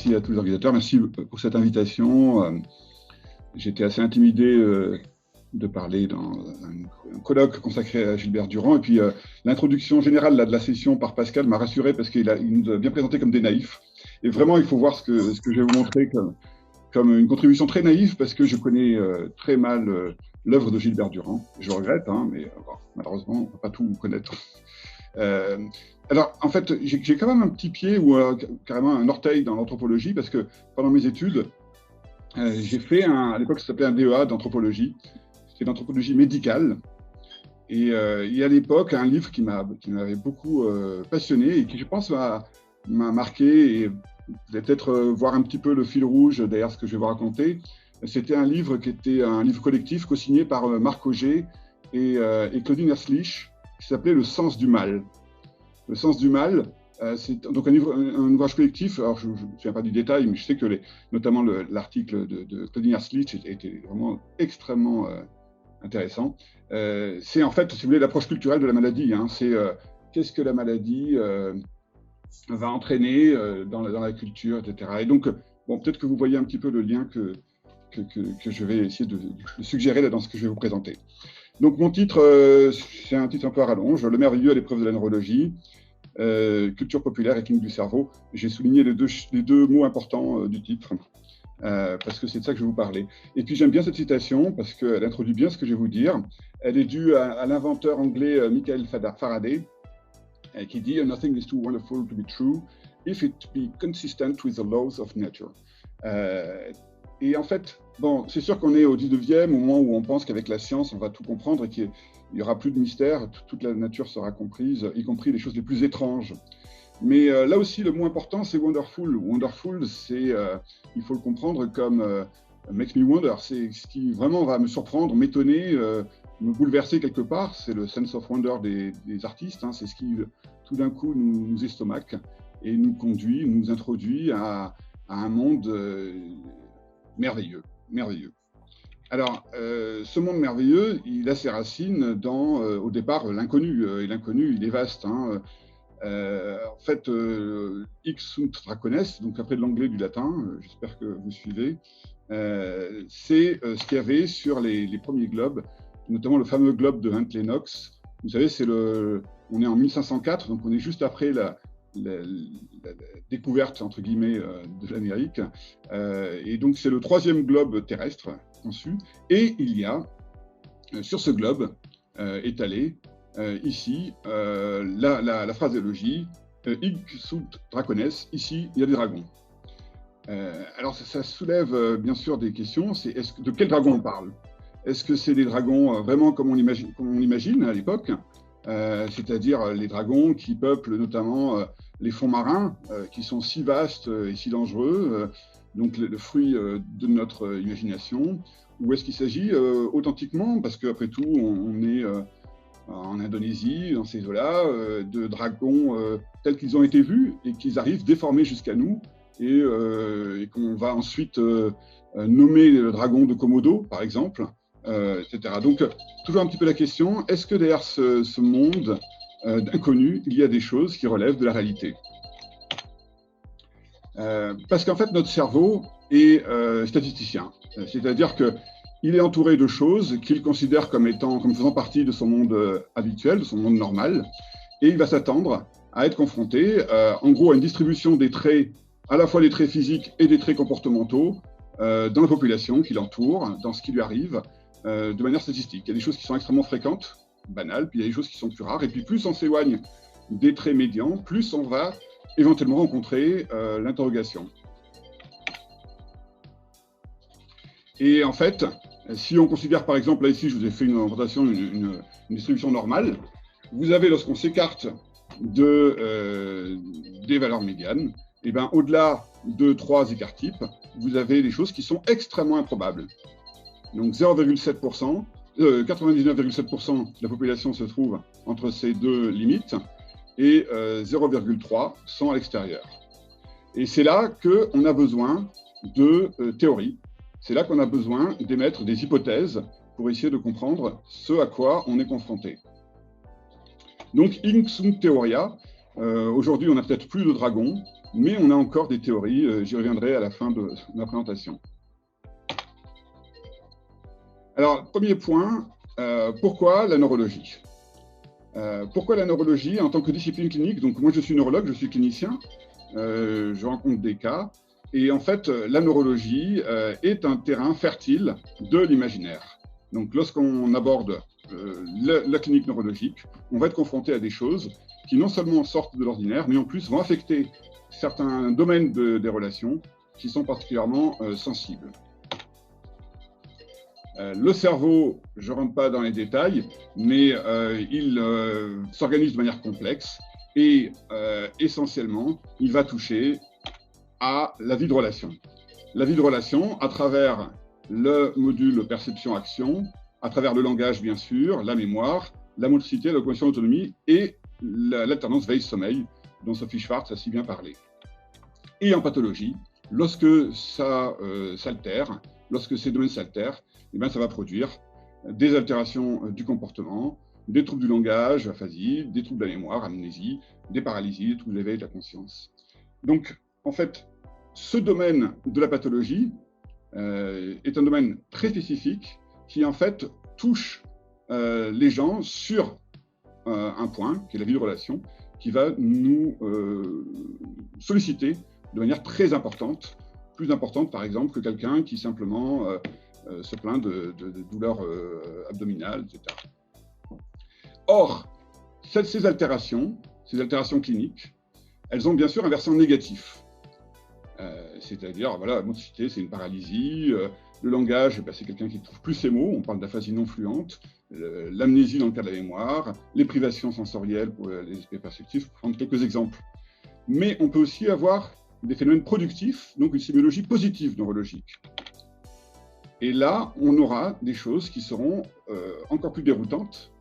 merci à tous les organisateurs, merci pour cette invitation. J'étais assez intimidé de parler dans un colloque consacré à Gilbert Durand. Et puis l'introduction générale là, de la session par Pascal m'a rassuré parce qu'il nous a bien présenté comme des naïfs. Et vraiment, il faut voir ce que je vais vous montrer comme une contribution très naïve parce que je connais très mal l'œuvre de Gilbert Durand. Je regrette, hein, mais malheureusement, on ne peut pas tout connaître. Alors, en fait, j'ai quand même un petit pied ou carrément un orteil dans l'anthropologie parce que pendant mes études, j'ai fait, à l'époque, ça s'appelait un DEA d'anthropologie. C'était l'anthropologie médicale. Et il y a à l'époque un livre qui m'avait beaucoup passionné et qui, je pense, m'a marqué. Et vous allez peut-être voir un petit peu le fil rouge derrière ce que je vais vous raconter. C'était un livre qui était un livre collectif co-signé par Marc Auger et Claudine Erslich, qui s'appelait Le sens du mal. Le sens du mal, c'est donc un ouvrage collectif. Alors, je ne me souviens pas du détail, mais je sais que notamment l'article de Claudine Erslich était vraiment extrêmement intéressant. C'est en fait, si vous voulez, l'approche culturelle de la maladie. Hein. C'est qu'est-ce que la maladie va entraîner dans la culture, etc. Et donc, bon, peut-être que vous voyez un petit peu le lien que je vais essayer de suggérer là, dans ce que je vais vous présenter. Donc, mon titre, c'est un titre un peu à rallonge, Le merveilleux à l'épreuve de la neurologie, culture populaire et clinique du cerveau. J'ai souligné les deux mots importants du titre, parce que c'est de ça que je vais vous parler. Et puis, j'aime bien cette citation, parce qu'elle introduit bien ce que je vais vous dire. Elle est due à l'inventeur anglais Michael Faraday, qui dit « Nothing is too wonderful to be true if it be consistent with the laws of nature ». Et en fait, bon, c'est sûr qu'on est au 19e, au moment où on pense qu'avec la science, on va tout comprendre et qu'il n'y aura plus de mystère, toute la nature sera comprise, y compris les choses les plus étranges. Mais là aussi, le mot important, c'est wonderful. Wonderful, il faut le comprendre comme make me wonder. C'est ce qui vraiment va me surprendre, m'étonner, me bouleverser quelque part. C'est le sense of wonder des artistes. Hein. C'est ce qui, tout d'un coup, nous estomaque et nous conduit, nous introduit à un monde merveilleux. Alors, ce monde merveilleux, il a ses racines dans, au départ, l'inconnu. Et l'inconnu, il est vaste. Hein. En fait, Hic sunt dracones, donc après de l'anglais du latin, j'espère que vous suivez, c'est ce qu'il y avait sur les premiers globes, notamment le fameux globe de Huntley Knox. Vous savez, on est en 1504, donc on est juste après la découverte, entre guillemets, de l'Amérique. Et donc, c'est le 3e globe terrestre conçu. Et il y a, sur ce globe, étalé, ici, la phraséologie, Hic sunt dracones, ici, il y a des dragons. Alors, ça soulève bien sûr des questions. C'est de quel dragon on parle? Est-ce que c'est des dragons vraiment comme on l'imagine à l'époque, c'est-à-dire les dragons qui peuplent notamment les fonds marins, qui sont si vastes et si dangereux, donc le fruit de notre imagination, ou est-ce qu'il s'agit authentiquement, parce qu'après tout, on est en Indonésie, dans ces eaux-là, de dragons tels qu'ils ont été vus et qu'ils arrivent déformés jusqu'à nous, et qu'on va ensuite nommer le dragon de Komodo, par exemple, etc. Donc, toujours un petit peu la question, est-ce que derrière ce monde d'inconnu, il y a des choses qui relèvent de la réalité? Parce qu'en fait, notre cerveau est statisticien, c'est-à-dire qu'il est entouré de choses qu'il considère comme faisant partie de son monde habituel, de son monde normal, et il va s'attendre à être confronté, en gros, à une distribution des traits, à la fois des traits physiques et des traits comportementaux, dans la population qui l'entoure, dans ce qui lui arrive, de manière statistique. Il y a des choses qui sont extrêmement fréquentes, banales, puis il y a des choses qui sont plus rares, et puis plus on s'éloigne des traits médians, plus on va éventuellement rencontrer l'interrogation. Et en fait, si on considère par exemple, là ici je vous ai fait une représentation, une distribution normale, vous avez, lorsqu'on s'écarte des valeurs médianes, et bien au-delà de 3 écarts types, vous avez des choses qui sont extrêmement improbables. Donc 0,7%, 99,7% de la population se trouve entre ces deux limites et 0,3 sont à l'extérieur. Et c'est là qu'on a besoin de théories, c'est là qu'on a besoin d'émettre des hypothèses pour essayer de comprendre ce à quoi on est confronté. Donc, Hic sunt theoria, aujourd'hui on n'a peut-être plus de dragons, mais on a encore des théories, j'y reviendrai à la fin de ma présentation. Alors, premier point, pourquoi la neurologie? Pourquoi la neurologie en tant que discipline clinique? Donc moi je suis neurologue, je suis clinicien, je rencontre des cas, et en fait la neurologie est un terrain fertile de l'imaginaire. Donc lorsqu'on aborde la clinique neurologique, on va être confronté à des choses qui non seulement sortent de l'ordinaire, mais en plus vont affecter certains domaines des relations qui sont particulièrement sensibles. Le cerveau, je ne rentre pas dans les détails, mais il s'organise de manière complexe et essentiellement, il va toucher à la vie de relation. La vie de relation à travers le module perception-action, à travers le langage bien sûr, la mémoire, la motricité, la locomotion, l'autonomie et l'alternance veille-sommeil dont Sophie Schwartz a si bien parlé. Et en pathologie, lorsque ça s'altère, lorsque ces domaines s'altèrent, eh bien, ça va produire des altérations du comportement, des troubles du langage, aphasie, des troubles de la mémoire, amnésie, des paralysies, des troubles de l'éveil de la conscience. Donc, en fait, ce domaine de la pathologie est un domaine très spécifique qui, en fait, touche les gens sur un point, qui est la vie de relation, qui va nous solliciter de manière très importante, plus importante, par exemple, que quelqu'un qui simplement se plaint de douleurs abdominales, etc. Or, ces altérations cliniques, elles ont bien sûr un versant négatif. C'est-à-dire, voilà, la motricité, c'est une paralysie, le langage, c'est quelqu'un qui ne trouve plus ses mots, on parle d'aphasie non fluente, l'amnésie dans le cas de la mémoire, les privations sensorielles pour les aspects perceptifs, pour prendre quelques exemples. Mais on peut aussi avoir des phénomènes productifs, donc une sémiologie positive neurologique. Et là, on aura des choses qui seront encore plus déroutantes,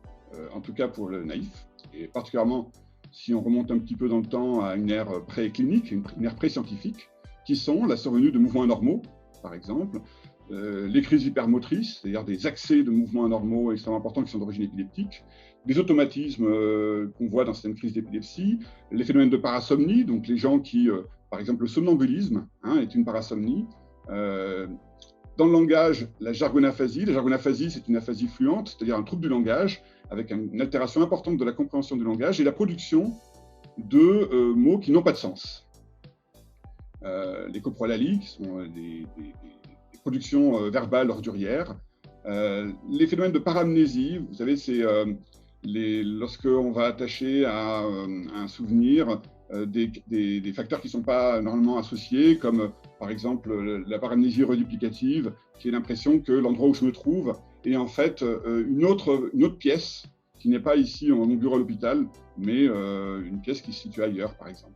en tout cas pour le naïf, et particulièrement si on remonte un petit peu dans le temps à une ère pré-clinique, une ère pré-scientifique, qui sont la survenue de mouvements anormaux, par exemple, les crises hypermotrices, c'est-à-dire des accès de mouvements anormaux extrêmement importants qui sont d'origine épileptique, des automatismes qu'on voit dans certaines crises d'épilepsie, les phénomènes de parasomnie, donc les gens qui, par exemple, le somnambulisme est une parasomnie. Dans le langage, la jargonaphasie. La jargonaphasie, c'est une aphasie fluente, c'est-à-dire un trouble du langage, avec une altération importante de la compréhension du langage et la production de mots qui n'ont pas de sens. Les coprolalies, qui sont des productions verbales ordurières. Les phénomènes de paramnésie, vous savez, c'est lorsqu'on va attacher à un souvenir des facteurs qui ne sont pas normalement associés, comme par exemple la paramnésie reduplicative, qui est l'impression que l'endroit où je me trouve est en fait une autre pièce qui n'est pas ici en mon bureau à l'hôpital, mais une pièce qui se situe ailleurs, par exemple.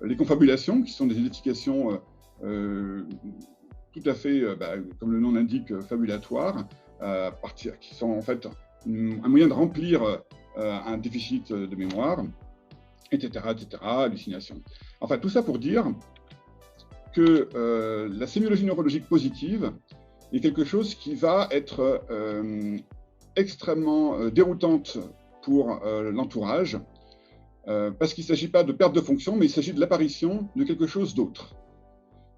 Les confabulations, qui sont des identifications tout à fait, comme le nom l'indique, fabulatoires, qui sont en fait un moyen de remplir un déficit de mémoire, etc., hallucinations. Enfin, tout ça pour dire que la sémiologie neurologique positive est quelque chose qui va être extrêmement déroutante pour l'entourage, parce qu'il ne s'agit pas de perte de fonction, mais il s'agit de l'apparition de quelque chose d'autre.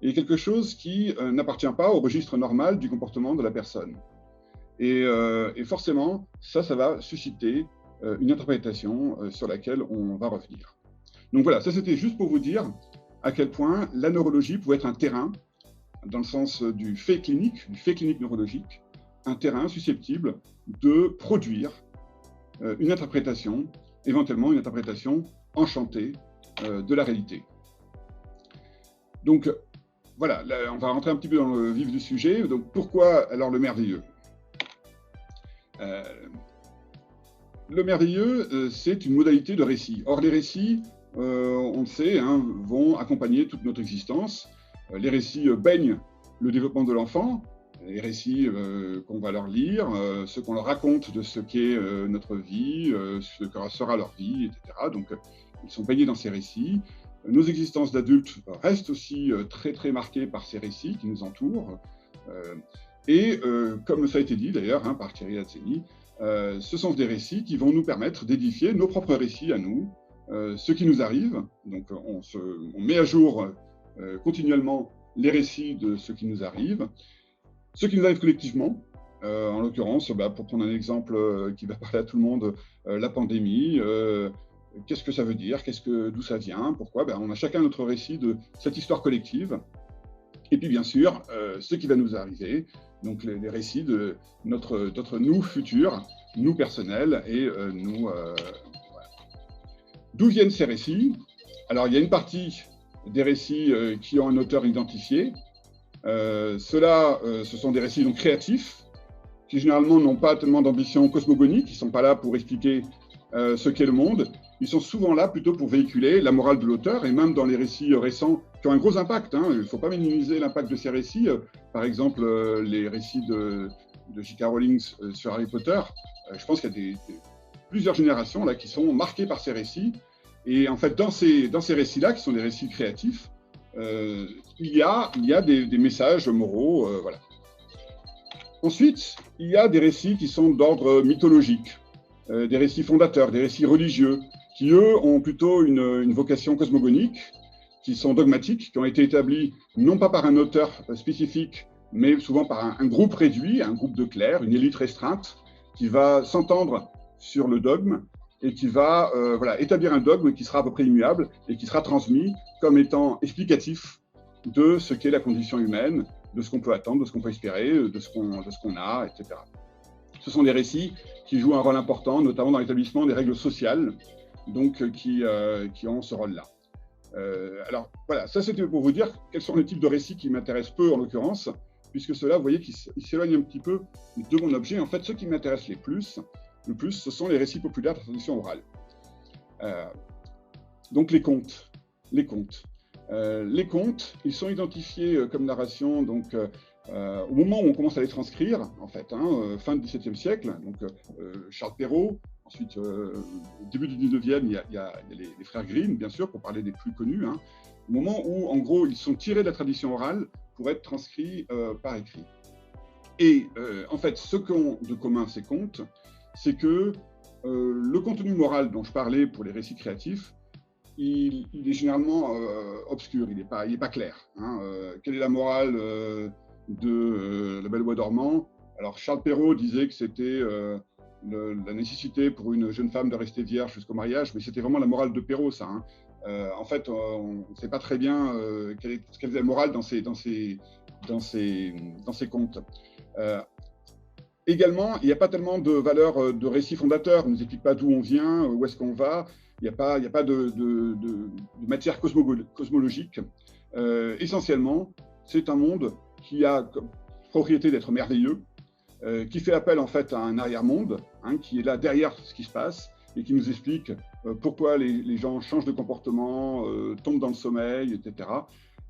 Et quelque chose qui n'appartient pas au registre normal du comportement de la personne. Et forcément, ça va susciter une interprétation sur laquelle on va revenir. Donc voilà, ça c'était juste pour vous dire à quel point la neurologie pouvait être un terrain, dans le sens du fait clinique neurologique, un terrain susceptible de produire une interprétation, éventuellement une interprétation enchantée de la réalité. Donc voilà, là, on va rentrer un petit peu dans le vif du sujet. Donc pourquoi alors le merveilleux? Le merveilleux, c'est une modalité de récit. Or, les récits, on le sait, vont accompagner toute notre existence. Les récits baignent le développement de l'enfant, les récits qu'on va leur lire, ce qu'on leur raconte de ce qu'est notre vie, ce que sera leur vie, etc. Donc, ils sont baignés dans ces récits. Nos existences d'adultes restent aussi très, très marquées par ces récits qui nous entourent. Et comme ça a été dit d'ailleurs par Thierry Lazzeni, ce sont des récits qui vont nous permettre d'édifier nos propres récits à nous, ce qui nous arrive. Donc, on met à jour continuellement les récits de ce qui nous arrive, ce qui nous arrive collectivement. En l'occurrence, pour prendre un exemple qui va parler à tout le monde, la pandémie. Qu'est-ce que ça veut dire? D'où ça vient? Pourquoi? On a chacun notre récit de cette histoire collective. Et puis, bien sûr, ce qui va nous arriver, donc les récits de notre nous futur, nous personnels et nous. Voilà. D'où viennent ces récits? Alors, il y a une partie des récits qui ont un auteur identifié. Ceux-là, ce sont des récits donc créatifs, qui généralement n'ont pas tellement d'ambition cosmogonique, qui ne sont pas là pour expliquer ce qu'est le monde. Ils sont souvent là plutôt pour véhiculer la morale de l'auteur, et même dans les récits récents qui ont un gros impact. Il ne faut pas minimiser l'impact de ces récits. Par exemple, les récits de J.K. Rowling sur Harry Potter. Je pense qu'il y a plusieurs générations là, qui sont marquées par ces récits. Et en fait, dans ces récits-là, qui sont des récits créatifs, il y a des messages moraux. Voilà. Ensuite, il y a des récits qui sont d'ordre mythologique, des récits fondateurs, des récits religieux, qui, eux, ont plutôt une vocation cosmogonique, qui sont dogmatiques, qui ont été établis non pas par un auteur spécifique, mais souvent par un groupe réduit, un groupe de clercs, une élite restreinte, qui va s'entendre sur le dogme et qui va établir un dogme qui sera à peu près immuable et qui sera transmis comme étant explicatif de ce qu'est la condition humaine, de ce qu'on peut attendre, de ce qu'on peut espérer, de ce qu'on a, etc. Ce sont des récits qui jouent un rôle important, notamment dans l'établissement des règles sociales, donc qui ont ce rôle-là. Alors voilà, ça c'était pour vous dire quels sont les types de récits qui m'intéressent peu en l'occurrence, puisque ceux-là, vous voyez, qu'ils s'éloignent un petit peu de mon objet. En fait, ceux qui m'intéressent le plus, ce sont les récits populaires de la tradition orale. Donc les contes. Les contes, ils sont identifiés comme narration donc, au moment où on commence à les transcrire, en fait, fin du XVIIe siècle. Donc Charles Perrault, ensuite au début du XIXe, il y a les frères Grimm, bien sûr, pour parler des plus connus. Au moment où, en gros, ils sont tirés de la tradition orale pour être transcrits par écrit. Et en fait, ce qu'ont de commun ces contes, c'est que le contenu moral dont je parlais pour les récits créatifs, il est généralement obscur, il n'est pas clair. Quelle est la morale de La Belle au bois dormant? Alors Charles Perrault disait que c'était la nécessité pour une jeune femme de rester vierge jusqu'au mariage, mais c'était vraiment la morale de Perrault, ça. En fait, on ne sait pas très bien quelle est la morale dans ces contes. Également, il n'y a pas tellement de valeur de récit fondateur. On ne nous explique pas d'où on vient, où est-ce qu'on va. Il n'y a pas de matière cosmologique. Essentiellement, c'est un monde qui a comme propriété d'être merveilleux, qui fait appel en fait à un arrière-monde, qui est là derrière ce qui se passe et qui nous explique pourquoi les gens changent de comportement, tombent dans le sommeil, etc.,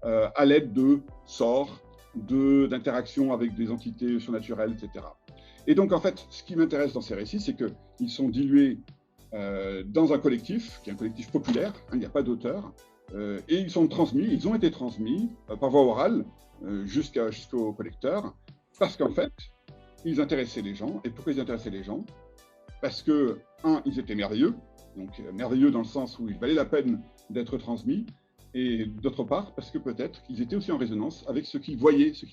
à l'aide de sorts, d'interactions avec des entités surnaturelles, etc. Et donc, en fait, ce qui m'intéresse dans ces récits, c'est qu'ils sont dilués dans un collectif, qui est un collectif populaire, il n'y a pas d'auteur, et ils ont été transmis par voie orale jusqu'aux collecteurs, parce qu'en fait, ils intéressaient les gens. Et pourquoi ils intéressaient les gens? Parce que, ils étaient merveilleux, donc merveilleux dans le sens où il valait la peine d'être transmis, et d'autre part, parce que peut-être qu'ils étaient aussi en résonance avec ce qu'ils voyaient, ce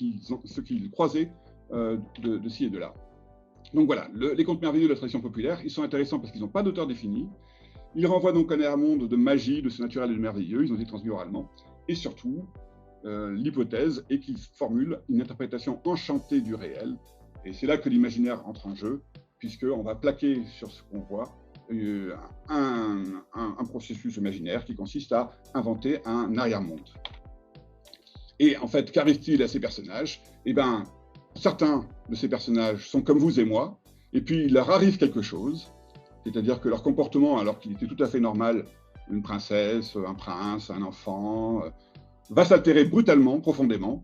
qu'ils croisaient de ci et de là. Donc voilà, les contes merveilleux de la tradition populaire, ils sont intéressants parce qu'ils n'ont pas d'auteur défini. Ils renvoient donc à un monde de magie, de ce naturel et de merveilleux. Ils ont été transmis oralement. Et surtout, l'hypothèse est qu'ils formulent une interprétation enchantée du réel. Et c'est là que l'imaginaire entre en jeu, puisqu'on va plaquer sur ce qu'on voit un processus imaginaire qui consiste à inventer un arrière-monde. Et en fait, qu'arrive-t-il à ces personnages? Eh bien, certains de ces personnages sont comme vous et moi, et puis il leur arrive quelque chose, c'est-à-dire que leur comportement, alors qu'il était tout à fait normal, une princesse, un prince, un enfant, va s'altérer brutalement, profondément.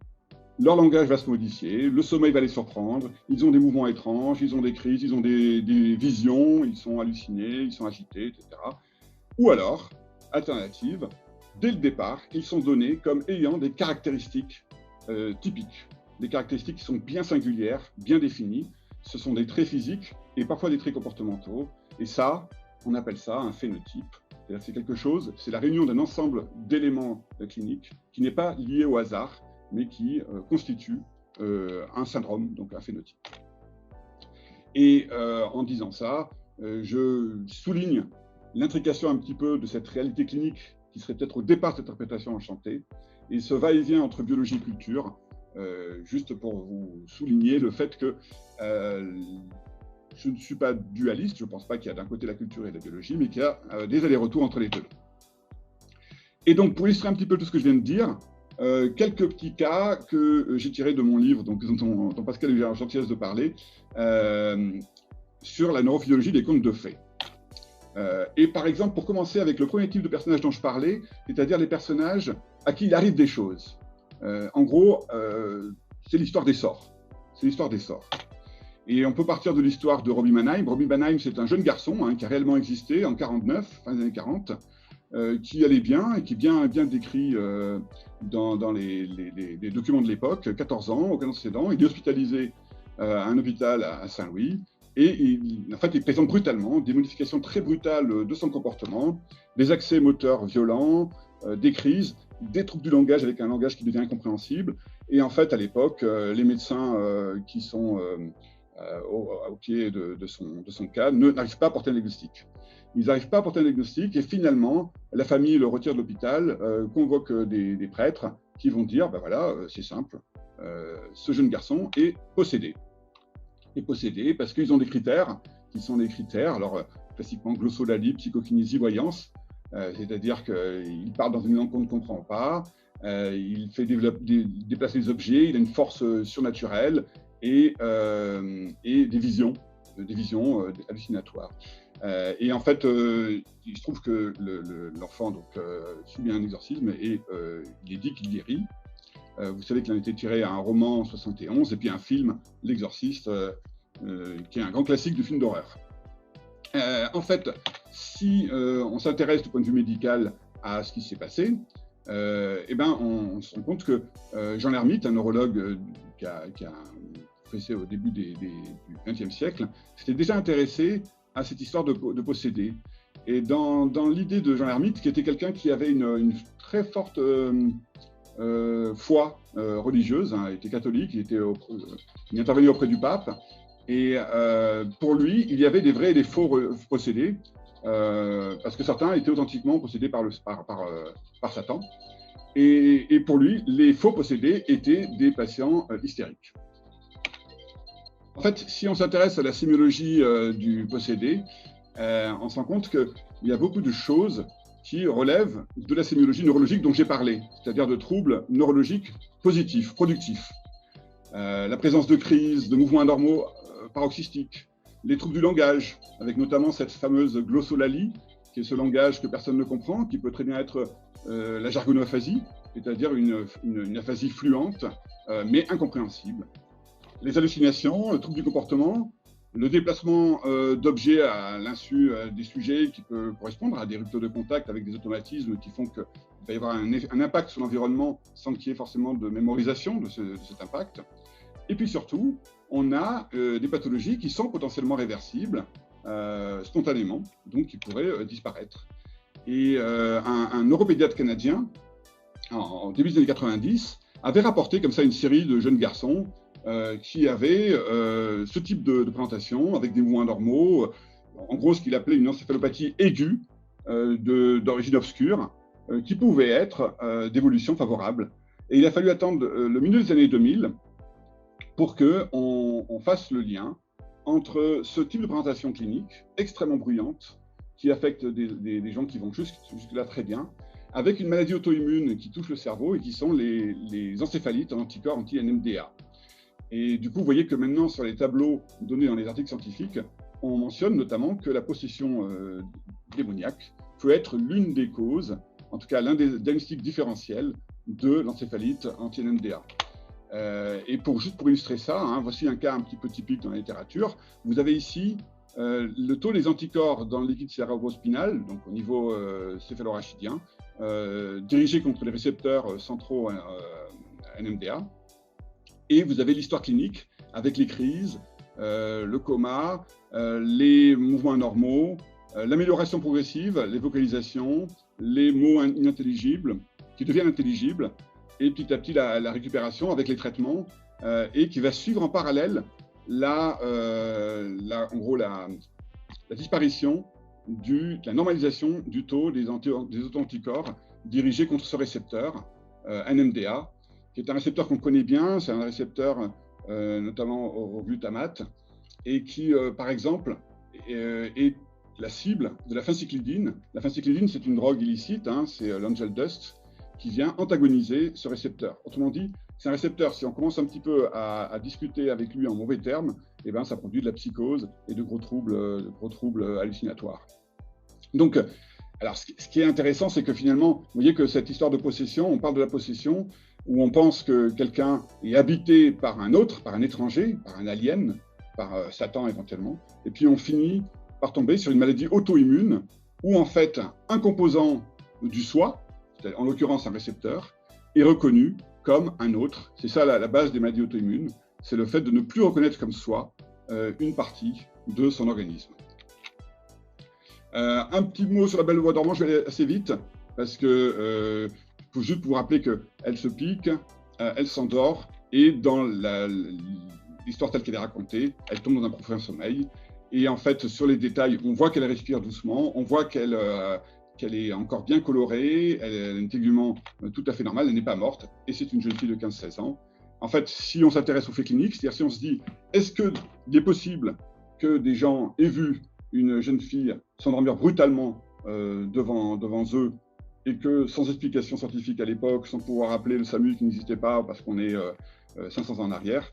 Leur langage va se modifier, le sommeil va les surprendre, ils ont des mouvements étranges, ils ont des crises, ils ont des visions, ils sont hallucinés, ils sont agités, etc. Ou alors, alternative, dès le départ, ils sont donnés comme ayant des caractéristiques typiques, des caractéristiques qui sont bien singulières, bien définies. Ce sont des traits physiques et parfois des traits comportementaux. Et ça, on appelle ça un phénotype. C'est quelque chose, c'est la réunion d'un ensemble d'éléments cliniques qui n'est pas lié au hasard, mais qui constitue un syndrome, donc un phénotype. Et en disant ça, je souligne l'intrication un petit peu de cette réalité clinique qui serait peut-être au départ cette interprétation enchantée, et ce va-et-vient entre biologie et culture, juste pour vous souligner le fait que je ne suis pas dualiste, je ne pense pas qu'il y a d'un côté la culture et la biologie, mais qu'il y a des allers-retours entre les deux. Et donc, pour illustrer un petit peu tout ce que je viens de dire, quelques petits cas que j'ai tirés de mon livre, donc, dont Pascal a eu la gentillesse de parler, sur la neurophysiologie des contes de fées. Et par exemple, pour commencer avec le premier type de personnage dont je parlais, c'est-à-dire les personnages à qui il arrive des choses. En gros, c'est l'histoire des sorts. C'est l'histoire des sorts. Et on peut partir de l'histoire de Robbie Mannheim. Robbie Mannheim, c'est un jeune garçon qui a réellement existé en 49, fin des années 40, qui allait bien et qui est bien décrit dans les documents de l'époque, 14 ans, aucun antécédent. Il est hospitalisé à un hôpital à Saint-Louis. Et il présente brutalement des modifications très brutales de son comportement, des accès moteurs violents, des crises, des troubles du langage avec un langage qui devient incompréhensible. Et en fait, à l'époque, les médecins qui sont au pied de son cas n'arrivent pas à porter un diagnostic. Ils n'arrivent pas à porter un diagnostic et finalement, la famille le retire de l'hôpital, convoque des prêtres qui vont dire, ben voilà, c'est simple, ce jeune garçon est possédé. Est possédé parce qu'ils ont des critères qui sont des critères, alors classiquement glossolalie, psychokinésie, voyance, c'est-à-dire qu'il part dans une langue qu'on ne comprend pas, il fait déplacer les objets, il a une force surnaturelle et des visions hallucinatoires. Et en fait, il se trouve que l'enfant subit un exorcisme et il est dit qu'il guérit. Vous savez qu'il en a été tiré à un roman en 71 et puis un film, L'Exorciste, qui est un grand classique du film d'horreur. En fait, si on s'intéresse du point de vue médical à ce qui s'est passé, on se rend compte que Jean Lhermitte, un neurologue qui a professé au début du XXe siècle, s'était déjà intéressé à cette histoire de posséder. Et dans l'idée de Jean Lhermitte, qui était quelqu'un qui avait une très forte foi religieuse, il était catholique, il intervenait auprès du pape, et pour lui, il y avait des vrais et des faux possédés, parce que certains étaient authentiquement possédés par Satan, et pour lui, les faux possédés étaient des patients hystériques. En fait, si on s'intéresse à la sémiologie du possédé, on se rend compte qu'il y a beaucoup de choses qui relèvent de la sémiologie neurologique dont j'ai parlé, c'est-à-dire de troubles neurologiques positifs, productifs. La présence de crises, de mouvements anormaux paroxystiques, les troubles du langage, avec notamment cette fameuse glossolalie, qui est ce langage que personne ne comprend, qui peut très bien être la jargonophasie, c'est-à-dire une aphasie fluente, mais incompréhensible. Les hallucinations, le trouble du comportement, le déplacement d'objets à l'insu des sujets qui peut correspondre à des ruptures de contact avec des automatismes qui font qu'il va y avoir un impact sur l'environnement sans qu'il y ait forcément de mémorisation de cet impact. Et puis surtout, on a des pathologies qui sont potentiellement réversibles spontanément, donc qui pourraient disparaître. Et un neuropédiatre canadien, en début des années 90, avait rapporté comme ça une série de jeunes garçons qui avaient ce type de présentation avec des mouvements anormaux, en gros ce qu'il appelait une encéphalopathie aiguë d'origine obscure, qui pouvait être d'évolution favorable. Et il a fallu attendre le milieu des années 2000 pour qu'on fasse le lien entre ce type de présentation clinique extrêmement bruyante, qui affecte des gens qui vont jusque-là très bien, avec une maladie auto-immune qui touche le cerveau et qui sont les encéphalites en anticorps anti-NMDA. Et du coup, vous voyez que maintenant, sur les tableaux donnés dans les articles scientifiques, on mentionne notamment que la possession démoniaque peut être l'une des causes, en tout cas l'un des diagnostics différentiels de l'encéphalite anti-NMDA. Et juste pour illustrer ça, voici un cas un petit peu typique dans la littérature. Vous avez ici le taux des anticorps dans le liquide cérébrospinal, donc au niveau céphalorachidien, dirigé contre les récepteurs centraux NMDA. Et vous avez l'histoire clinique avec les crises, le coma, les mouvements anormaux, l'amélioration progressive, les vocalisations, les mots inintelligibles, qui deviennent intelligibles, et petit à petit la récupération avec les traitements, et qui va suivre en parallèle en gros la disparition la normalisation du taux des auto-anticorps dirigés contre ce récepteur, NMDA, qui est un récepteur qu'on connaît bien, c'est un récepteur notamment au glutamate, et qui, par exemple, est la cible de la phencyclidine. La phencyclidine, c'est une drogue illicite, hein, c'est l'angel dust, qui vient antagoniser ce récepteur. Autrement dit, c'est un récepteur, si on commence un petit peu à discuter avec lui en mauvais termes, eh ben, ça produit de la psychose et de gros troubles hallucinatoires. Donc, alors, ce qui est intéressant, c'est que finalement, vous voyez que cette histoire de possession, on parle de la possession, où on pense que quelqu'un est habité par un autre, par un étranger, par un alien, par Satan éventuellement, et puis on finit par tomber sur une maladie auto-immune, où en fait, un composant du soi, en l'occurrence un récepteur, est reconnu comme un autre. C'est ça la base des maladies auto-immunes, c'est le fait de ne plus reconnaître comme soi une partie de son organisme. Un petit mot sur la belle au bois dormant, je vais aller assez vite, parce que faut juste vous rappeler qu'elle se pique, elle s'endort, et dans l'histoire telle qu'elle est racontée, elle tombe dans un profond sommeil. Et en fait, sur les détails, on voit qu'elle respire doucement, on voit qu'elle est encore bien colorée, elle a un tégument tout à fait normal, elle n'est pas morte, et c'est une jeune fille de 15-16 ans. En fait, si on s'intéresse aux faits cliniques, c'est-à-dire si on se dit, est-ce qu'il est possible que des gens aient vu une jeune fille s'endormir brutalement devant eux, et que sans explication scientifique à l'époque, sans pouvoir appeler le SAMU qui n'existait pas parce qu'on est 500 ans en arrière,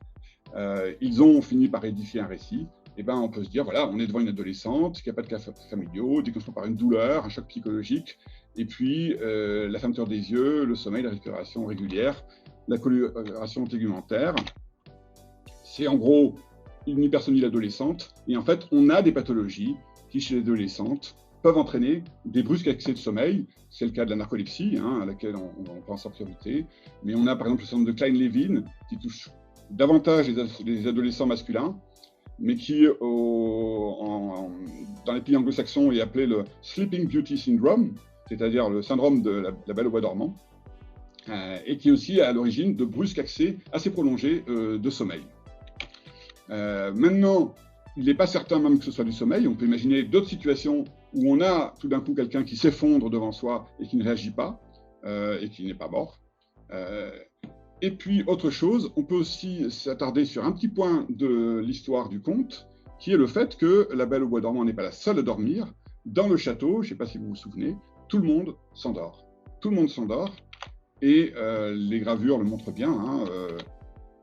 ils ont fini par édifier un récit. Eh ben, on peut se dire, voilà, on est devant une adolescente qui n'a pas de cas familiaux, déclenchée par une douleur, un choc psychologique, et puis la fermeture des yeux, le sommeil, la respiration régulière, la coloration tégumentaire. C'est en gros une hypersonie adolescente, et en fait, on a des pathologies qui, chez les adolescentes, peuvent entraîner des brusques accès de sommeil. C'est le cas de la narcolepsie, hein, à laquelle on pense en priorité, mais on a par exemple le syndrome de Klein-Levin, qui touche davantage les adolescents masculins, mais qui, dans les pays anglo-saxons, est appelé le Sleeping Beauty Syndrome, c'est-à-dire le syndrome de la belle au bois dormant, et qui est aussi à l'origine de brusques accès assez prolongés de sommeil. Maintenant, il n'est pas certain même que ce soit du sommeil. On peut imaginer d'autres situations où on a tout d'un coup quelqu'un qui s'effondre devant soi et qui ne réagit pas, et qui n'est pas mort. Et puis, autre chose, on peut aussi s'attarder sur un petit point de l'histoire du conte, qui est le fait que la Belle au bois dormant n'est pas la seule à dormir. Dans le château, je ne sais pas si vous vous souvenez, tout le monde s'endort. Tout le monde s'endort, et les gravures le montrent bien, hein,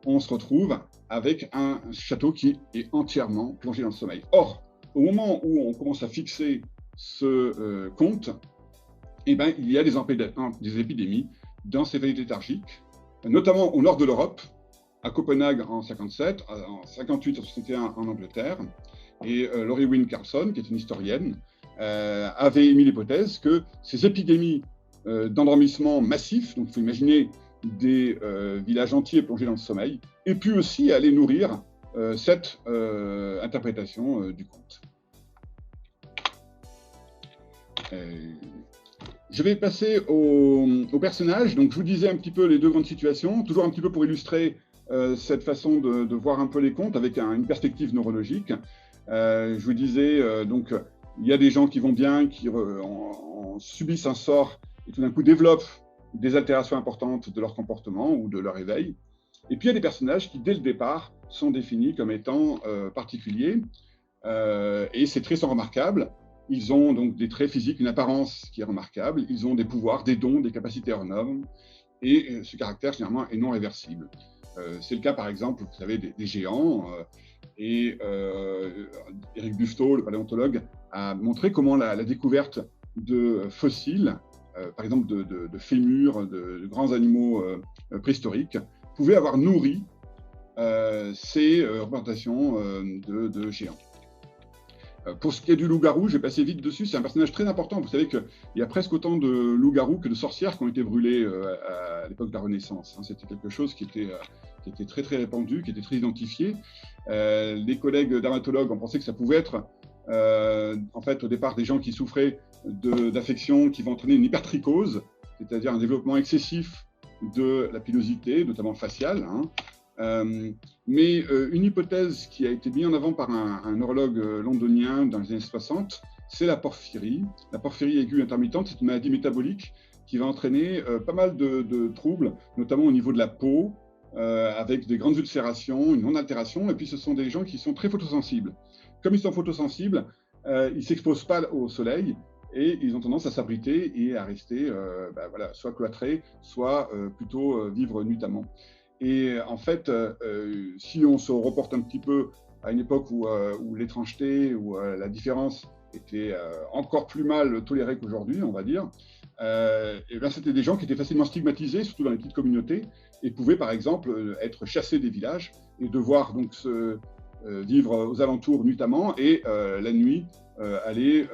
on se retrouve avec un château qui est entièrement plongé dans le sommeil. Or, au moment où on commence à fixer ce conte, eh ben, il y a des épidémies d'encéphalie léthargique, notamment au nord de l'Europe, à Copenhague en 57, en 58 en 61 en Angleterre. Et Laurie Wynne Carlson, qui est une historienne, avait émis l'hypothèse que ces épidémies d'endormissement massif, donc il faut imaginer des villages entiers plongés dans le sommeil, et puis aussi aller nourrir cette interprétation du conte. Je vais passer au personnage. Donc, je vous disais un petit peu les deux grandes situations, toujours un petit peu pour illustrer cette façon de voir un peu les contes avec une perspective neurologique. Je vous disais, donc, il y a des gens qui vont bien, qui subissent un sort et tout d'un coup développent des altérations importantes de leur comportement ou de leur éveil. Et puis, il y a des personnages qui, dès le départ, sont définis comme étant particuliers. Et ces traits sont remarquables. Ils ont donc des traits physiques, une apparence qui est remarquable. Ils ont des pouvoirs, des dons, des capacités hors normes. Et ce caractère, généralement, est non réversible. C'est le cas, par exemple, vous savez, des géants. Et Éric Buffetot, le paléontologue, a montré comment la découverte de fossiles, par exemple de fémurs, de grands animaux préhistoriques, pouvait avoir nourri ces représentations de géants. Pour ce qui est du loup-garou, je vais passer vite dessus, c'est un personnage très important. Vous savez qu'il y a presque autant de loups-garous que de sorcières qui ont été brûlées à l'époque de la Renaissance. C'était quelque chose qui était très très répandu, qui était très identifié. Les collègues dermatologues ont pensé que ça pouvait être en fait, au départ, des gens qui souffraient d'affections qui vont entraîner une hypertrichose, c'est-à-dire un développement excessif de la pilosité, notamment faciale. Mais une hypothèse qui a été mise en avant par un neurologue londonien dans les années 60, c'est la porphyrie. La porphyrie aiguë intermittente, c'est une maladie métabolique qui va entraîner pas mal de troubles, notamment au niveau de la peau, avec des grandes ulcérations, une non-altération, et puis ce sont des gens qui sont très photosensibles. Comme ils sont photosensibles, ils ne s'exposent pas au soleil, et ils ont tendance à s'abriter et à rester voilà, soit cloîtrés, soit plutôt vivre nuitamment. Et en fait, si on se reporte un petit peu à une époque où l'étrangeté, où la différence était encore plus mal tolérée qu'aujourd'hui, on va dire, et bien c'était des gens qui étaient facilement stigmatisés, surtout dans les petites communautés, et pouvaient par exemple être chassés des villages et devoir donc vivre aux alentours nuitamment et la nuit aller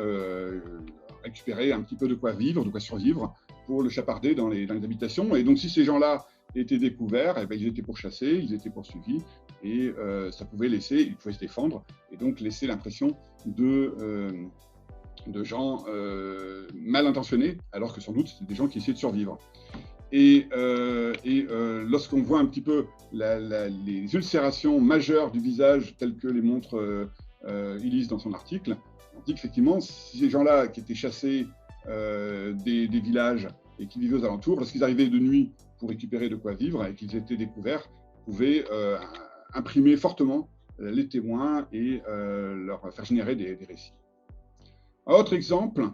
récupérer un petit peu de quoi vivre, de quoi survivre pour le chaparder dans les habitations. Et donc si ces gens-là étaient découverts, eh bien, ils étaient pourchassés, ils étaient poursuivis et ça pouvait laisser, ils pouvaient se défendre et donc laisser l'impression de gens mal intentionnés, alors que sans doute c'était des gens qui essayaient de survivre. Et lorsqu'on voit un petit peu les ulcérations majeures du visage telles que les montre Illis dans son article, on dit qu'effectivement, si ces gens-là qui étaient chassés des villages et qui vivaient aux alentours, lorsqu'ils arrivaient de nuit pour récupérer de quoi vivre et qu'ils étaient découverts, pouvaient imprimer fortement les témoins et leur faire générer des récits. Un autre exemple,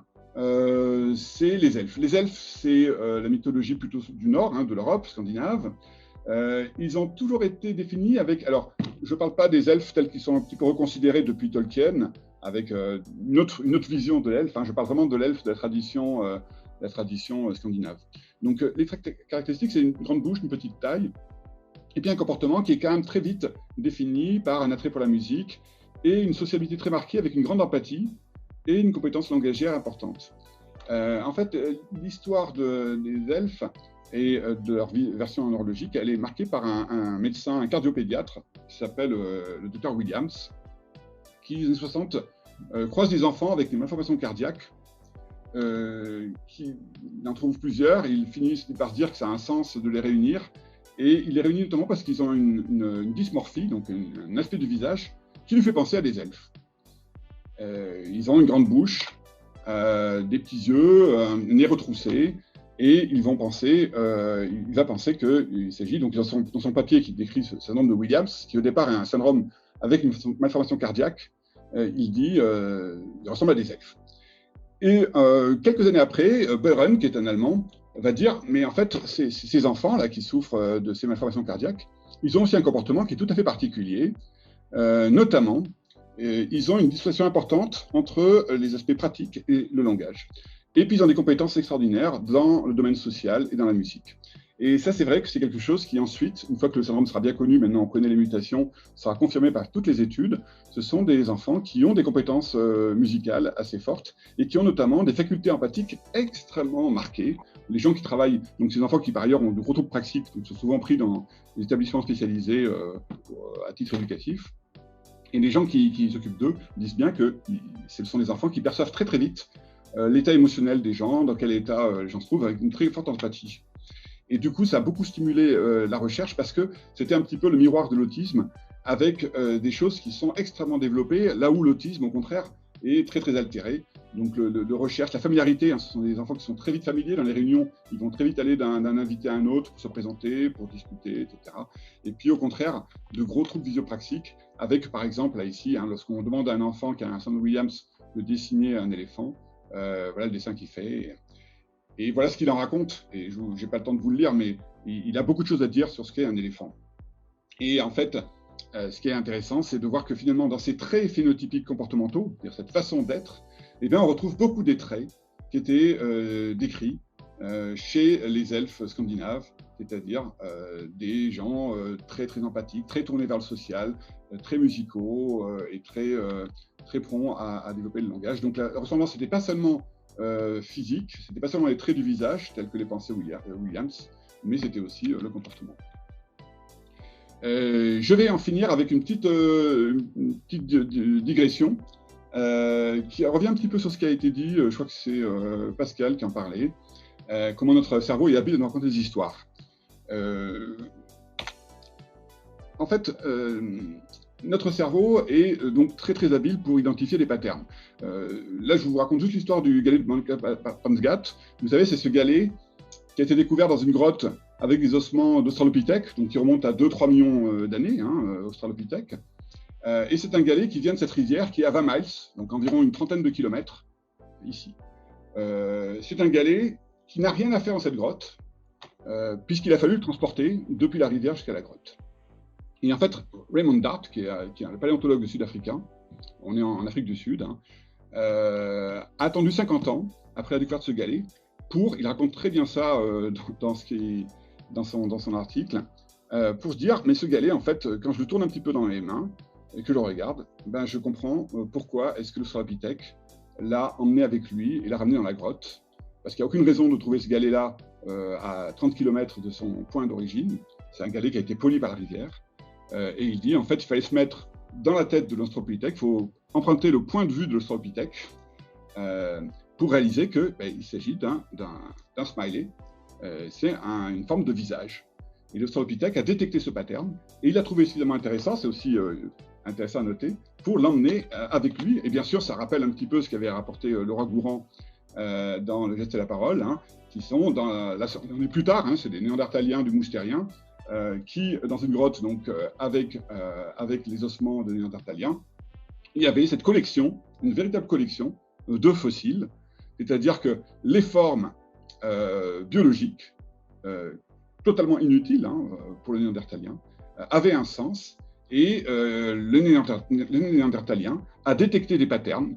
c'est les elfes. Les elfes, c'est la mythologie plutôt du nord, de l'Europe scandinave. Ils ont toujours été définis avec... Alors, je ne parle pas des elfes tels qu'ils sont un petit peu reconsidérés depuis Tolkien, avec une autre vision de l'elfe. Je parle vraiment de l'elfe de la tradition scandinave. Donc, les caractéristiques, c'est une grande bouche, une petite taille, et puis un comportement qui est quand même très vite défini par un attrait pour la musique et une sociabilité très marquée avec une grande empathie et une compétence langagière importante. En fait, l'histoire des elfes et de leur version neurologique, elle est marquée par un médecin, un cardiopédiatre, qui s'appelle le docteur Williams, qui, dans les années 60, croise des enfants avec des malformations cardiaques. Il en trouve plusieurs, et il finit par se dire que ça a un sens de les réunir. Et il les réunit notamment parce qu'ils ont une dysmorphie, donc un aspect du visage, qui lui fait penser à des elfes. Ils ont une grande bouche, des petits yeux, un nez retroussé, et il va penser qu'il s'agit, donc dans son papier qui décrit ce syndrome de Williams, qui au départ est un syndrome avec une malformation cardiaque, il dit il ressemble à des elfes. Et quelques années après, Beuren, qui est un Allemand, va dire mais en fait, ces enfants-là qui souffrent de ces malformations cardiaques, ils ont aussi un comportement qui est tout à fait particulier, notamment ils ont une dissociation importante entre les aspects pratiques et le langage. Et puis, ils ont des compétences extraordinaires dans le domaine social et dans la musique. Et ça, c'est vrai que c'est quelque chose qui, ensuite, une fois que le syndrome sera bien connu, maintenant on connaît les mutations, sera confirmé par toutes les études, ce sont des enfants qui ont des compétences musicales assez fortes et qui ont notamment des facultés empathiques extrêmement marquées. Les gens qui travaillent, donc ces enfants qui par ailleurs ont de gros troubles praxiques, donc sont souvent pris dans des établissements spécialisés à titre éducatif. Et les gens qui s'occupent d'eux disent bien que ce sont des enfants qui perçoivent très très vite l'état émotionnel des gens, dans quel état les gens se trouvent, avec une très forte empathie. Et du coup, ça a beaucoup stimulé la recherche parce que c'était un petit peu le miroir de l'autisme, avec des choses qui sont extrêmement développées, là où l'autisme, au contraire, est très très altéré. Donc de recherche, la familiarité, ce sont des enfants qui sont très vite familiers dans les réunions, ils vont très vite aller d'un invité à un autre pour se présenter, pour discuter, etc. Et puis au contraire, de gros troubles visio-praxiques, avec par exemple, là ici, lorsqu'on demande à un enfant qui a un syndrome Williams de dessiner un éléphant, voilà le dessin qu'il fait. Et voilà ce qu'il en raconte. Et je n'ai pas le temps de vous le lire, mais il a beaucoup de choses à dire sur ce qu'est un éléphant. Et en fait, ce qui est intéressant, c'est de voir que finalement, dans ces traits phénotypiques comportementaux, c'est-à-dire cette façon d'être, eh bien, on retrouve beaucoup des traits qui étaient décrits chez les elfes scandinaves, c'est-à-dire des gens très, très empathiques, très tournés vers le social, très musicaux et très prompts à développer le langage. Donc la ressemblance, ce n'était pas seulement physique, ce n'était pas seulement les traits du visage, tels que les pensait Williams, mais c'était aussi le comportement. Je vais en finir avec une petite digression qui revient un petit peu sur ce qui a été dit, je crois que c'est Pascal qui en parlait, comment notre cerveau est habile de nous raconter des histoires. En fait, notre cerveau est donc très très habile pour identifier des patterns. Là, je vous raconte juste l'histoire du galet de Pamsgat. Vous savez, c'est ce galet qui a été découvert dans une grotte avec des ossements d'Australopithèque, donc qui remontent à 2-3 millions d'années, Australopithèque. Et c'est un galet qui vient de cette rivière qui est à 20 miles, donc environ une trentaine de kilomètres, ici. C'est un galet qui n'a rien à faire dans cette grotte, puisqu'il a fallu le transporter depuis la rivière jusqu'à la grotte. Et en fait, Raymond Dart, qui est un paléontologue sud-africain, on est en Afrique du Sud, a attendu 50 ans après la découverte de ce galet il raconte très bien ça dans son article, pour se dire, mais ce galet, en fait, quand je le tourne un petit peu dans mes mains et que je le regarde, ben, je comprends pourquoi est-ce que l'Australopithèque l'a emmené avec lui et l'a ramené dans la grotte. Parce qu'il n'y a aucune raison de trouver ce galet-là à 30 km de son point d'origine. C'est un galet qui a été poli par la rivière. Et il dit, en fait, il fallait se mettre dans la tête de l'Australopithèque, il faut emprunter le point de vue de l'Australopithèque pour réaliser qu'il s'agit d'un smiley. C'est une forme de visage. Et l'Australopithèque a détecté ce pattern et il l'a trouvé suffisamment intéressant, c'est aussi intéressant à noter, pour l'emmener avec lui. Et bien sûr, ça rappelle un petit peu ce qu'avait rapporté Laura Gourand dans Le geste et la parole, qui sont on est plus tard, c'est des néandertaliens du Moustérien, qui, dans une grotte, donc, avec les ossements de néandertaliens, il y avait cette collection, une véritable collection de fossiles, c'est-à-dire que les formes biologiques, totalement inutiles pour le néandertalien, avaient un sens, et le néandertalien a détecté des patterns,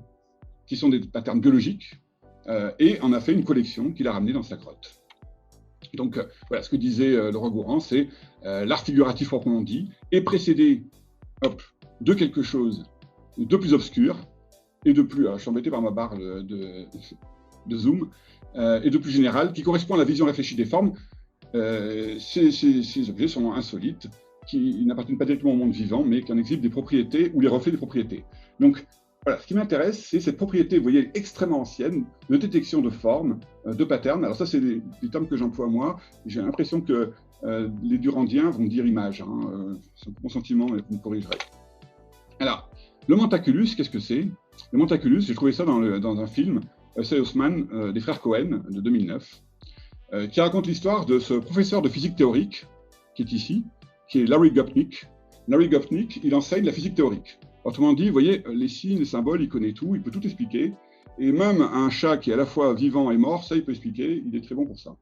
qui sont des patterns biologiques, et en a fait une collection qu'il a ramenée dans sa grotte. Donc, voilà, ce que disait Laura Gourand, c'est l'art figuratif proprement dit est précédé de quelque chose de plus obscur et de plus, je suis embêté par ma barre de zoom, et de plus général, qui correspond à la vision réfléchie des formes. Ces objets sont insolites, qui n'appartiennent pas directement au monde vivant, mais qui en exhibent des propriétés ou les reflets des propriétés. Donc, voilà, ce qui m'intéresse, c'est cette propriété, vous voyez, extrêmement ancienne, de détection de formes, de patterns. Alors ça, c'est des termes que j'emploie moi. J'ai l'impression que les Durandiens vont dire image. C'est mon sentiment, mais vous me corrigerez. Alors, le Mentaculus, qu'est-ce que c'est? Le Mentaculus, j'ai trouvé ça dans un film, Say Osman, des frères Cohen, de 2009, qui raconte l'histoire de ce professeur de physique théorique, qui est ici, qui est Larry Gopnik. Larry Gopnik, il enseigne la physique théorique. Autrement dit, vous voyez, les signes, les symboles, il connaît tout, il peut tout expliquer. Et même un chat qui est à la fois vivant et mort, ça, il peut expliquer, il est très bon pour ça.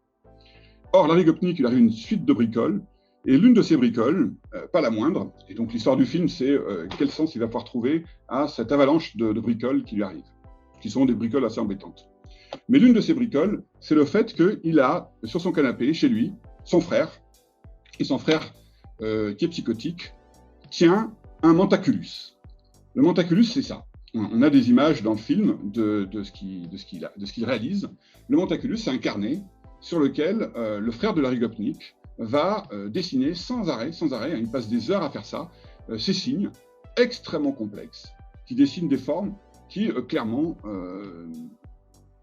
Or, Larry Gopnik, il arrive une suite de bricoles, et l'une de ces bricoles, pas la moindre, et donc l'histoire du film, c'est quel sens il va pouvoir trouver à cette avalanche de bricoles qui lui arrivent, qui sont des bricoles assez embêtantes. Mais l'une de ces bricoles, c'est le fait qu'il a, sur son canapé, chez lui, son frère, et son frère, qui est psychotique, tient un Mentaculus. Le Mentaculus, c'est ça. On a des images dans le film de ce qu'il réalise. Le Mentaculus, c'est un carnet sur lequel le frère de Larry Gopnik va dessiner sans arrêt, il passe des heures à faire ça, ces signes extrêmement complexes, qui dessinent des formes qui, clairement,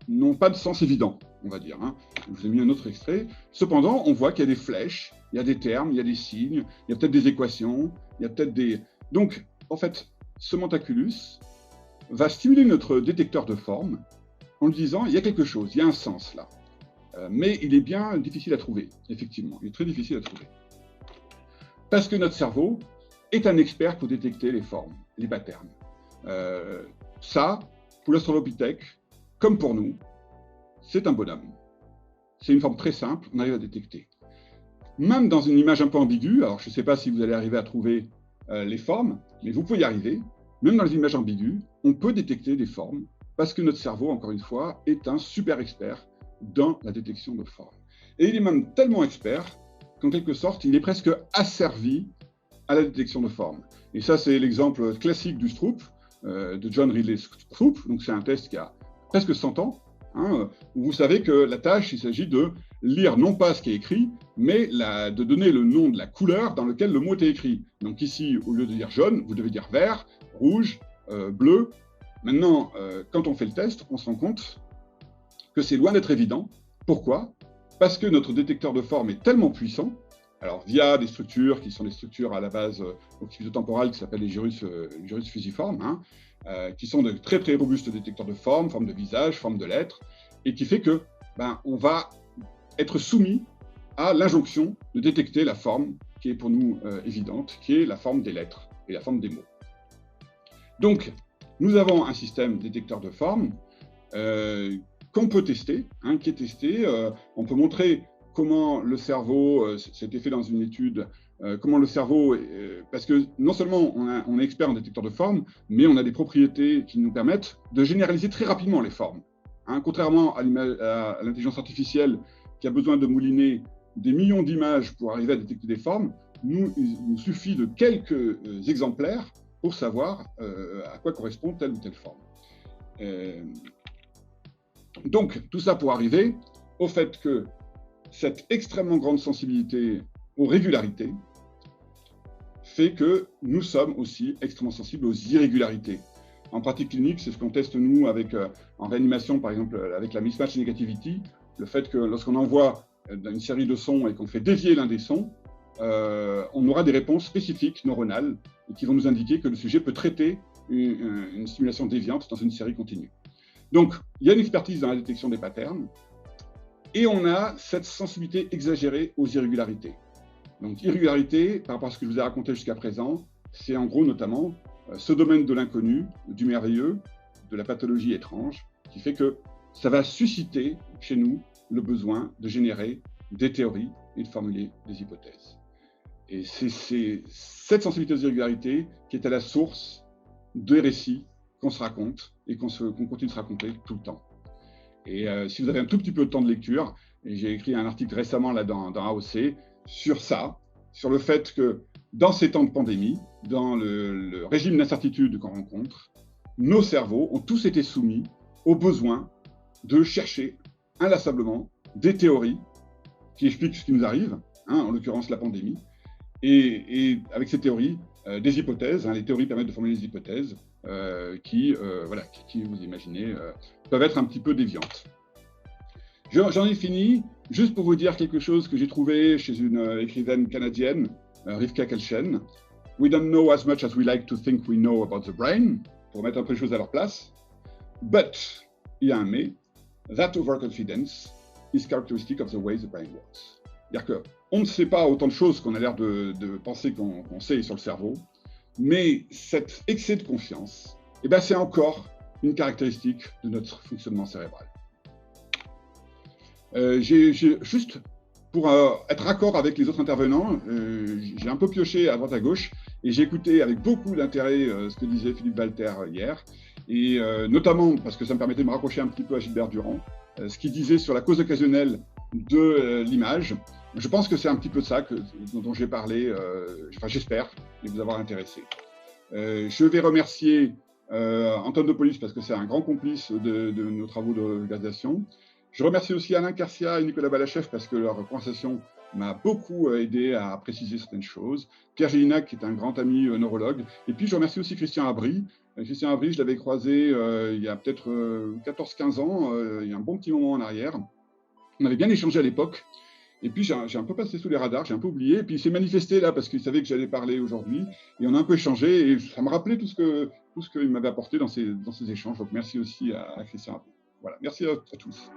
n'ont pas de sens évident, on va dire. Je vous ai mis un autre extrait. Cependant, on voit qu'il y a des flèches, il y a des termes, il y a des signes, il y a peut-être des équations, il y a peut-être des... Donc, en fait, ce Mentaculus va stimuler notre détecteur de formes en lui disant, il y a quelque chose, il y a un sens là. Mais il est bien difficile à trouver, effectivement. Il est très difficile à trouver. Parce que notre cerveau est un expert pour détecter les formes, les patterns. Ça, pour l'Australopithèque, comme pour nous, c'est un bonhomme. C'est une forme très simple, on arrive à détecter. Même dans une image un peu ambiguë, alors je ne sais pas si vous allez arriver à trouver les formes, mais vous pouvez y arriver. Même dans les images ambiguës, on peut détecter des formes, parce que notre cerveau, encore une fois, est un super expert dans la détection de formes. Et il est même tellement expert qu'en quelque sorte, il est presque asservi à la détection de formes. Et ça, c'est l'exemple classique du Stroop, de John Ridley Stroop. Donc c'est un test qui a presque 100 ans, où vous savez que la tâche, il s'agit de lire non pas ce qui est écrit, mais de donner le nom de la couleur dans laquelle le mot est écrit. Donc ici, au lieu de dire jaune, vous devez dire vert, rouge, bleu, Maintenant, quand on fait le test, on se rend compte que c'est loin d'être évident. Pourquoi? Parce que notre détecteur de forme est tellement puissant, alors via des structures qui sont des structures à la base occipito-temporales qui s'appellent les gyrus fusiformes, hein, qui sont de très très robustes détecteurs de forme de visage, forme de lettres, et qui fait que on va être soumis à l'injonction de détecter la forme qui est pour nous évidente, qui est la forme des lettres et la forme des mots. Donc, nous avons un système détecteur de forme qu'on peut tester, hein, qui est testé. On peut montrer comment le cerveau, c'était fait dans une étude, comment le cerveau, parce que non seulement on est expert en détecteur de forme, mais on a des propriétés qui nous permettent de généraliser très rapidement les formes. Hein, contrairement à l'intelligence artificielle qui a besoin de mouliner des millions d'images pour arriver à détecter des formes, il nous suffit de quelques exemplaires pour savoir à quoi correspond telle ou telle forme. Donc, tout ça pour arriver au fait que cette extrêmement grande sensibilité aux régularités fait que nous sommes aussi extrêmement sensibles aux irrégularités. En pratique clinique, c'est ce qu'on teste nous en réanimation, par exemple, avec la mismatch negativity, le fait que lorsqu'on envoie une série de sons et qu'on fait dévier l'un des sons, on aura des réponses spécifiques neuronales qui vont nous indiquer que le sujet peut traiter une stimulation déviante dans une série continue. Donc, il y a une expertise dans la détection des patterns et on a cette sensibilité exagérée aux irrégularités. Donc, irrégularité, par rapport à ce que je vous ai raconté jusqu'à présent, c'est en gros notamment ce domaine de l'inconnu, du merveilleux, de la pathologie étrange, qui fait que ça va susciter chez nous le besoin de générer des théories et de formuler des hypothèses. Et c'est cette sensibilité aux irrégularités qui est à la source des récits qu'on se raconte et qu'on continue de se raconter tout le temps. Et si vous avez un tout petit peu de temps de lecture, et j'ai écrit un article récemment là dans AOC sur ça, sur le fait que dans ces temps de pandémie, dans le régime d'incertitude qu'on rencontre, nos cerveaux ont tous été soumis au besoin de chercher inlassablement des théories qui expliquent ce qui nous arrive, hein, en l'occurrence la pandémie, et avec ces théories, des hypothèses, hein, les théories permettent de formuler des hypothèses qui, vous imaginez, peuvent être un petit peu déviantes. J'en ai fini, juste pour vous dire quelque chose que j'ai trouvé chez une écrivaine canadienne, Rivka Kelchen. We don't know as much as we like to think we know about the brain, pour mettre un peu les choses à leur place. But, il y a un mais, that overconfidence is characteristic of the way the brain works. C'est-à-dire qu'on ne sait pas autant de choses qu'on a l'air de penser qu'on sait sur le cerveau, mais cet excès de confiance, c'est encore une caractéristique de notre fonctionnement cérébral. Juste pour être raccord avec les autres intervenants, j'ai un peu pioché à droite à gauche et j'ai écouté avec beaucoup d'intérêt ce que disait Philippe Walter hier, et notamment parce que ça me permettait de me rapprocher un petit peu à Gilbert Durand, ce qu'il disait sur la cause occasionnelle de l'image. Je pense que c'est un petit peu de ça dont j'ai parlé, j'espère vous avoir intéressé. Je vais remercier Antoine Depolis parce que c'est un grand complice de nos travaux de vulgarisation. Je remercie aussi Alain Carcia et Nicolas Balachev parce que leur conversation m'a beaucoup aidé à préciser certaines choses. Pierre Gélinac, qui est un grand ami neurologue. Et puis, je remercie aussi Christian Abry. Christian Abry, je l'avais croisé il y a peut-être 14-15 ans, il y a un bon petit moment en arrière. On avait bien échangé à l'époque. Et puis, j'ai un peu passé sous les radars, j'ai un peu oublié. Et puis, il s'est manifesté là parce qu'il savait que j'allais parler aujourd'hui. Et on a un peu échangé. Et ça me rappelait tout ce qu'il m'avait apporté dans ces échanges. Donc, merci aussi à Christian Abry. Voilà, merci à tous.